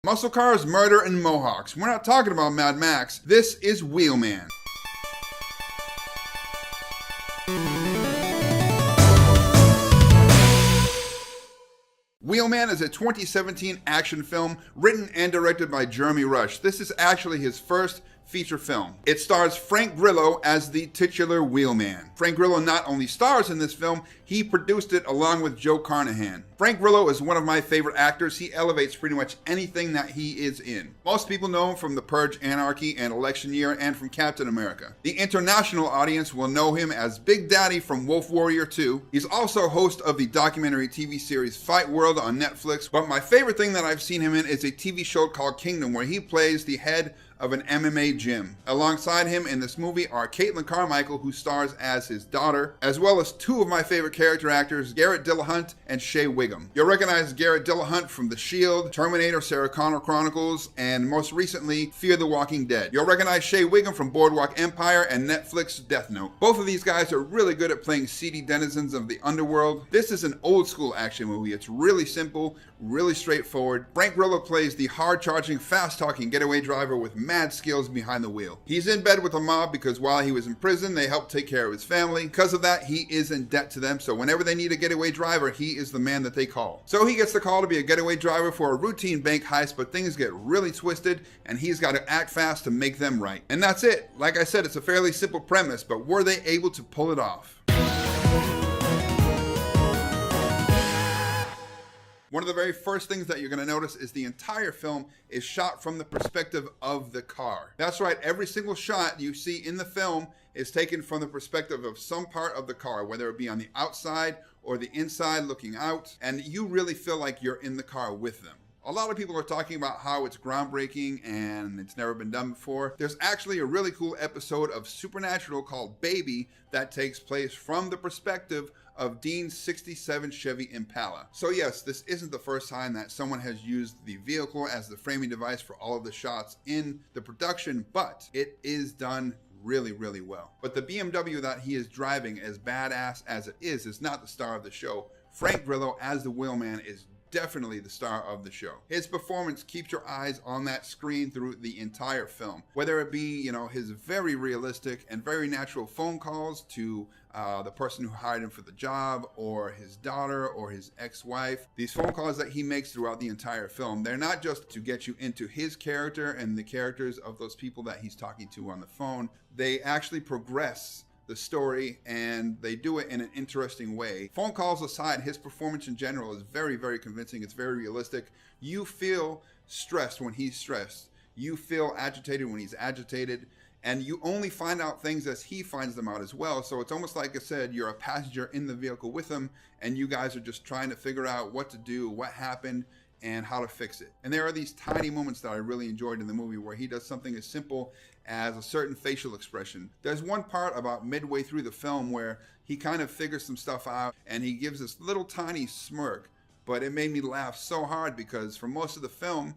Muscle cars, murder, and mohawks. We're not talking about Mad Max. This is Wheelman. Wheelman is a 2017 action film written and directed by Jeremy Rush. This is actually his first feature film. It stars Frank Grillo as the titular Wheelman. Frank Grillo not only stars in this film, he produced it along with Joe Carnahan. Frank Grillo is one of my favorite actors. He elevates pretty much anything that he is in. Most people know him from The Purge, Anarchy, and Election Year, and from Captain America. The international audience will know him as Big Daddy from Wolf Warrior 2. He's also host of the documentary TV series Fight World on Netflix, but my favorite thing that I've seen him in is a TV show called Kingdom, where he plays the head of an MMA gym. Alongside him in this movie are Caitlin Carmichael, who stars as his daughter, as well as two of my favorite character actors, Garrett Dillahunt and Shea Wiggum. You'll recognize Garrett Dillahunt from The Shield, Terminator, Sarah Connor Chronicles, and most recently, Fear the Walking Dead. You'll recognize Shea Wiggum from Boardwalk Empire and Netflix Death Note. Both of these guys are really good at playing seedy denizens of the underworld. This is an old school action movie. It's really simple, really straightforward. Frank Grillo plays the hard-charging, fast-talking getaway driver with mad skills behind the wheel. He's in bed with the mob because while he was in prison, they helped take care of his family. Because of that, he is in debt to them, so whenever they need a getaway driver, he is the man that they call. So he gets the call to be a getaway driver for a routine bank heist, but things get really twisted, and he's got to act fast to make them right. And that's it. Like I said, it's a fairly simple premise, but were they able to pull it off? One of the very first things that you're going to notice is the entire film is shot from the perspective of the car. That's right, every single shot you see in the film is taken from the perspective of some part of the car, whether it be on the outside or the inside looking out, and you really feel like you're in the car with them. A lot of people are talking about how it's groundbreaking and it's never been done before. There's actually a really cool episode of Supernatural called Baby that takes place from the perspective of Dean's 67 Chevy Impala. So yes, this isn't the first time that someone has used the vehicle as the framing device for all of the shots in the production, but it is done really, really well. But the BMW that he is driving, as badass as it is not the star of the show. Frank Grillo as the Wheelman is definitely the star of the show. His performance keeps your eyes on that screen through the entire film. Whether it be, his very realistic and very natural phone calls to the person who hired him for the job, or his daughter, or his ex-wife. These phone calls that he makes throughout the entire film, they're not just to get you into his character and the characters of those people that he's talking to on the phone. They actually progress the story, and they do it in an interesting way. Phone calls aside, his performance in general is very, very convincing. It's very realistic. You feel stressed when he's stressed. You feel agitated when he's agitated. And you only find out things as he finds them out as well. So it's almost like I said, you're a passenger in the vehicle with him, and you guys are just trying to figure out what to do, what happened, and how to fix it. And there are these tiny moments that I really enjoyed in the movie where he does something as simple as a certain facial expression. There's one part about midway through the film where he kind of figures some stuff out and he gives this little tiny smirk, but it made me laugh so hard because for most of the film,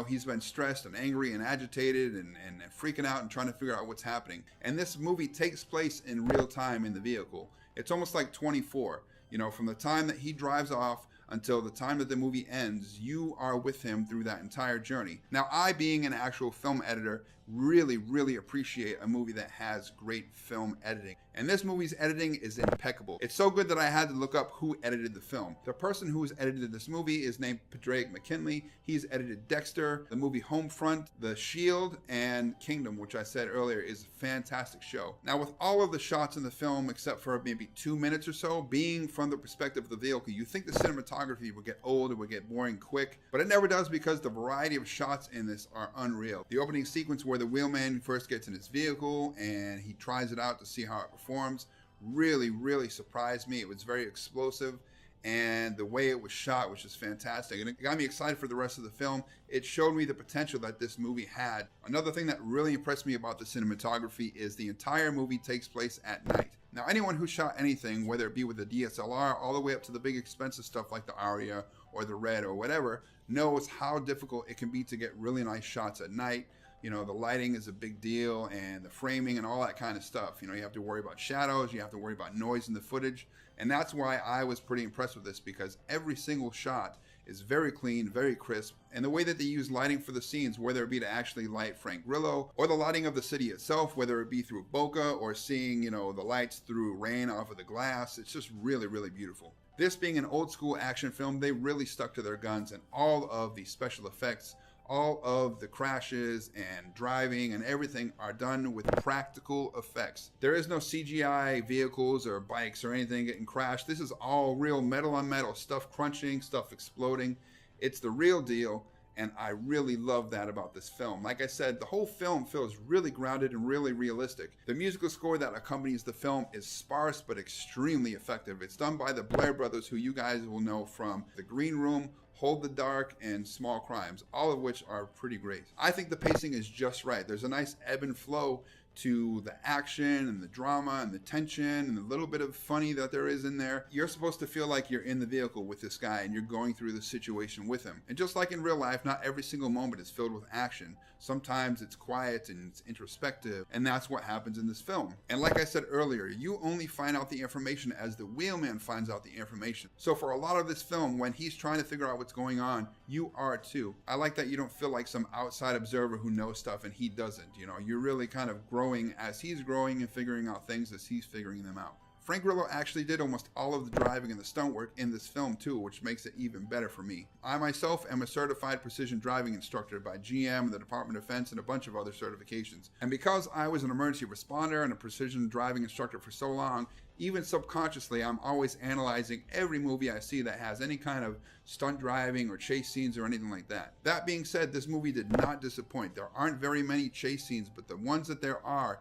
he's been stressed and angry and agitated and freaking out and trying to figure out what's happening. And this movie takes place in real time in the vehicle. It's almost like 24. From the time that he drives off until the time that the movie ends, you are with him through that entire journey. Now, I, being an actual film editor, really, really appreciate a movie that has great film editing. And this movie's editing is impeccable. It's so good that I had to look up who edited the film. The person who's edited this movie is named Padraig McKinley. He's edited Dexter, the movie Homefront, The Shield, and Kingdom, which I said earlier is a fantastic show. Now, with all of the shots in the film, except for maybe 2 minutes or so, being from the perspective of the vehicle, you think the cinematography would get old, it would get boring quick, but it never does because the variety of shots in this are unreal. The opening sequence where the Wheelman first gets in his vehicle and he tries it out to see how it performs really, really surprised me. It was very explosive, and the way it was shot was just fantastic, and it got me excited for the rest of the film. It showed me the potential that this movie had. Another thing that really impressed me about the cinematography is the entire movie takes place at night. Now, anyone who shot anything, whether it be with a DSLR all the way up to the big expensive stuff like the Aria or the Red or whatever, knows how difficult it can be to get really nice shots at night. The lighting is a big deal, and the framing and all that kind of stuff. You have to worry about shadows, you have to worry about noise in the footage, and that's why I was pretty impressed with this, because every single shot is very clean, very crisp, and the way that they use lighting for the scenes, whether it be to actually light Frank Grillo, or the lighting of the city itself, whether it be through bokeh or seeing, the lights through rain off of the glass, it's just really, really beautiful. This being an old school action film, they really stuck to their guns, and all of the special effects, all of the crashes and driving and everything are done with practical effects. There is no CGI vehicles or bikes or anything getting crashed. This is all real metal on metal, stuff crunching, stuff exploding. It's the real deal, and I really love that about this film. Like I said, the whole film feels really grounded and really realistic. The musical score that accompanies the film is sparse but extremely effective. It's done by the Blair brothers, who you guys will know from The Green Room, Hold the Dark, and Small Crimes, all of which are pretty great. I think the pacing is just right. There's a nice ebb and flow to the action and the drama and the tension and the little bit of funny that there is in there. You're supposed to feel like you're in the vehicle with this guy and you're going through the situation with him. And just like in real life, not every single moment is filled with action. Sometimes it's quiet and it's introspective, and that's what happens in this film. And like I said earlier, you only find out the information as the wheelman finds out the information. So for a lot of this film, when he's trying to figure out what's going on, you are too. I like that you don't feel like some outside observer who knows stuff and he doesn't. You're really kind of growing as he's growing and figuring out things as he's figuring them out. Frank Grillo actually did almost all of the driving and the stunt work in this film too, which makes it even better for me. I myself am a certified precision driving instructor by GM, the Department of Defense, and a bunch of other certifications. And because I was an emergency responder and a precision driving instructor for so long, even subconsciously, I'm always analyzing every movie I see that has any kind of stunt driving or chase scenes or anything like that. That being said, this movie did not disappoint. There aren't very many chase scenes, but the ones that there are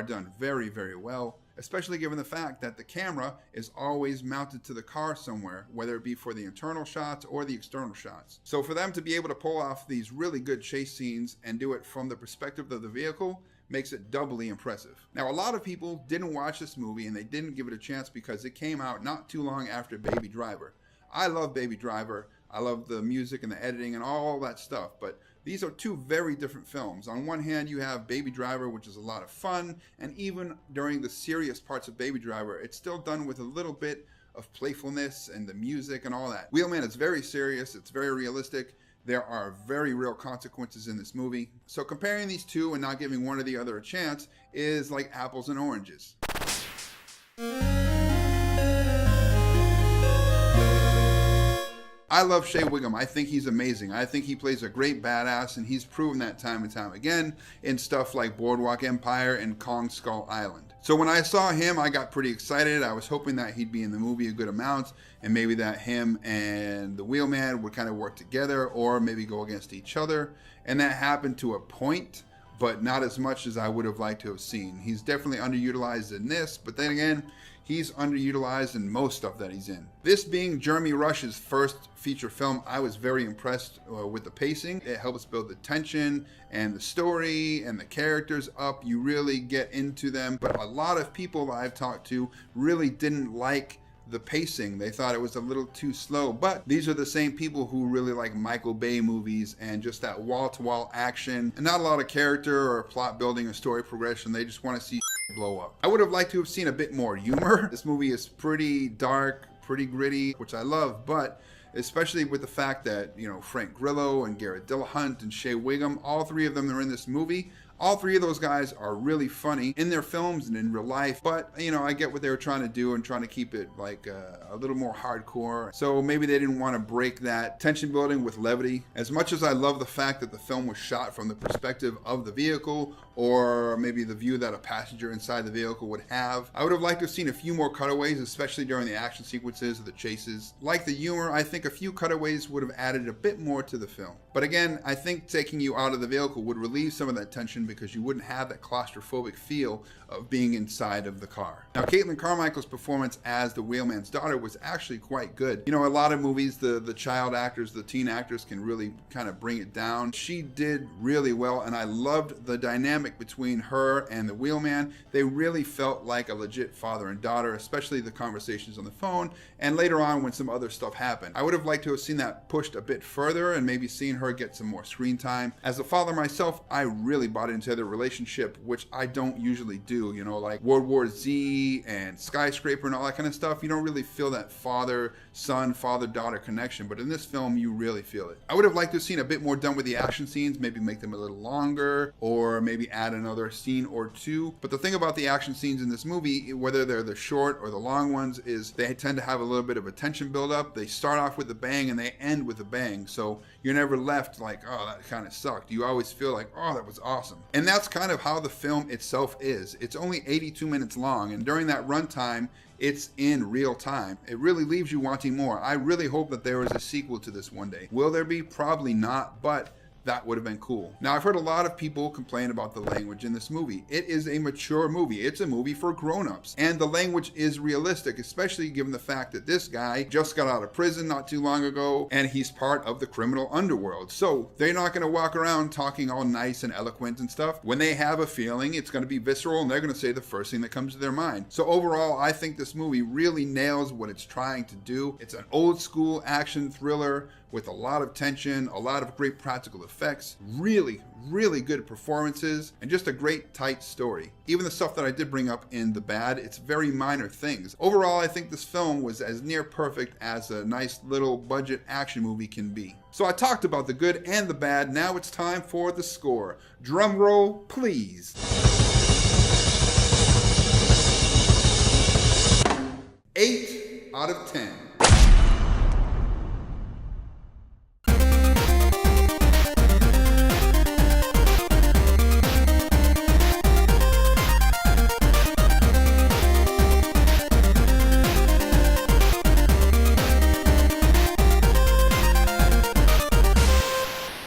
done very, very well, especially given the fact that the camera is always mounted to the car somewhere, whether it be for the internal shots or the external shots. So for them to be able to pull off these really good chase scenes and do it from the perspective of the vehicle makes it doubly impressive. Now, a lot of people didn't watch this movie and they didn't give it a chance because it came out not too long after Baby Driver. I love Baby Driver. I love the music and the editing and all that stuff, but these are two very different films. On one hand, you have Baby Driver, which is a lot of fun, and even during the serious parts of Baby Driver, it's still done with a little bit of playfulness and the music and all that. Wheelman is very serious, it's very realistic. There are very real consequences in this movie. So comparing these two and not giving one or the other a chance is like apples and oranges. I love Shea Whigham. I think he's amazing. I think he plays a great badass, and he's proven that time and time again in stuff like Boardwalk Empire and Kong Skull Island. So when I saw him, I got pretty excited. I was hoping that he'd be in the movie a good amount, and maybe that him and the Wheelman would kind of work together or maybe go against each other. And that happened to a point, but not as much as I would have liked to have seen. He's definitely underutilized in this, but then again, he's underutilized in most stuff that he's in. This being Jeremy Rush's first feature film, I was very impressed with the pacing. It helps build the tension and the story and the characters up. You really get into them. But a lot of people that I've talked to really didn't like the pacing. They thought it was a little too slow. But these are the same people who really like Michael Bay movies and just that wall-to-wall action and not a lot of character or plot building or story progression. They just want to see blow up. I would have liked to have seen a bit more humor. This movie is pretty dark, pretty gritty, which I love, but especially with the fact that, Frank Grillo and Garrett Dillahunt and Shea Whigham, all three of them are in this movie. All three of those guys are really funny in their films and in real life, but I get what they were trying to do and trying to keep it like a little more hardcore. So maybe they didn't want to break that tension building with levity. As much as I love the fact that the film was shot from the perspective of the vehicle, or maybe the view that a passenger inside the vehicle would have, I would have liked to have seen a few more cutaways, especially during the action sequences or the chases. Like the humor, I think a few cutaways would have added a bit more to the film. But again, I think taking you out of the vehicle would relieve some of that tension because you wouldn't have that claustrophobic feel of being inside of the car. Now, Caitlin Carmichael's performance as the wheelman's daughter was actually quite good. A lot of movies, the child actors, the teen actors can really kind of bring it down. She did really well, and I loved the dynamic between her and the wheelman. They really felt like a legit father and daughter, especially the conversations on the phone, and later on when some other stuff happened. I would have liked to have seen that pushed a bit further and maybe seen her get some more screen time. As a father myself, I really bought into into their relationship, which I don't usually do, you know, like World War Z and Skyscraper and all that kind of stuff. You don't really feel that father-son, father-daughter connection, but in this film, you really feel it. I would have liked to have seen a bit more done with the action scenes, maybe make them a little longer, or maybe add another scene or two. But the thing about the action scenes in this movie, whether they're the short or the long ones, is they tend to have a little bit of a tension buildup. They start off with a bang and they end with a bang. So you're never left like, oh, that kind of sucked. You always feel like, oh, that was awesome. And that's kind of how the film itself is. It's only 82 minutes long, and during that runtime, it's in real time. It really leaves you wanting more. I really hope that there is a sequel to this one day. Will there be? Probably not, but that would have been cool. Now, I've heard a lot of people complain about the language in this movie. It is a mature movie. It's a movie for grown-ups. And the language is realistic, especially given the fact that this guy just got out of prison not too long ago, and he's part of the criminal underworld. So they're not going to walk around talking all nice and eloquent and stuff. When they have a feeling, it's going to be visceral, and they're going to say the first thing that comes to their mind. So overall, I think this movie really nails what it's trying to do. It's an old school action thriller with a lot of tension, a lot of great practical effects, really, really good performances, and just a great tight story. Even the stuff that I did bring up in the bad, it's very minor things. Overall, I think this film was as near perfect as a nice little budget action movie can be. So I talked about the good and the bad. Now it's time for the score. Drum roll, please. 8 out of 10.